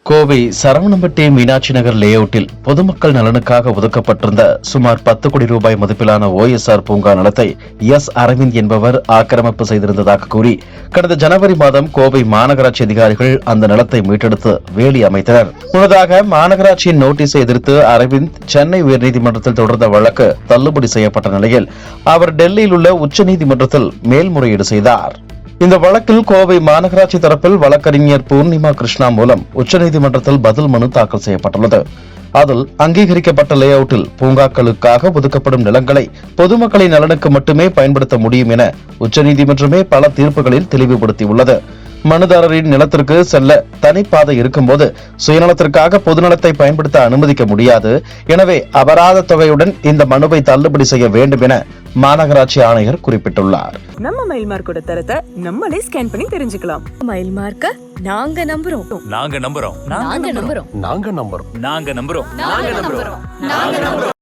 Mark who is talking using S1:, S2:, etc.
S1: கோவை சரவணம்பட்டி மீனாட்சி நகர் லேஅவுட்டில் பொதுமக்கள் நலனுக்காக ஒதுக்கப்பட்டிருந்த சுமார் 10 கோடி ரூபாய் மதிப்பிலான OSR பூங்கா நிலத்தை அரவிந்த் என்பவர் ஆக்கிரமிப்பு செய்திருந்ததாக கூறி கடந்த ஜனவரி மாதம் கோவை மாநகராட்சி அதிகாரிகள் அந்த நிலத்தை மீட்டெடுத்து வேலி அமைத்தனர். முன்னதாக மாநகராட்சியின் நோட்டீஸை எதிர்த்து அரவிந்த் சென்னை உயர்நீதிமன்றத்தில் தொடர்ந்த வழக்கு தள்ளுபடி செய்யப்பட்ட நிலையில் அவர் டெல்லியில் உள்ள உச்சநீதிமன்றத்தில் மேல்முறையீடு செய்தார். இந்த வழக்கில் கோவை மாநகராட்சி தரப்பில் வழக்கறிஞர் பூர்ணிமா கிருஷ்ணா மூலம் உச்சநீதிமன்றத்தில் பதில் மனு தாக்கல் செய்யப்பட்டுள்ளது. அதில் அங்கீகரிக்கப்பட்ட லேஅவுட்டில் பூங்காக்களுக்காக ஒதுக்கப்படும் நிலங்களை பொதுமக்களின் நலனுக்கு மட்டுமே பயன்படுத்த முடியும் என உச்சநீதிமன்றமே பல தீர்ப்புகளில் தெளிவுபடுத்தியுள்ளது. மனுதாரரின் நிலத்திற்கு செல்ல தனிப்பாதை இருக்கும்போது சுயநலத்திற்காக பொதுநலத்தை பயன்படுத்த அனுமதிக்க முடியாது. எனவே அபராத தொகையுடன் இந்த மனுவை தள்ளுபடி செய்ய வேண்டும் என மாநகராட்சி ஆணையர் குறிப்பிட்டுள்ளார்.
S2: நம்ம மயில் மார்க்கோட தரத்தை நம்மளே ஸ்கேன் பண்ணி தெரிஞ்சுக்கலாம்.
S3: மயில் மார்க்க நாங்க நம்புறோம்.
S4: நாங்க நம்புறோம்.
S3: நாங்க நம்புறோம்.
S4: நாங்க நம்புறோம். நாங்க நம்புறோம். நாங்க நம்புறோம்.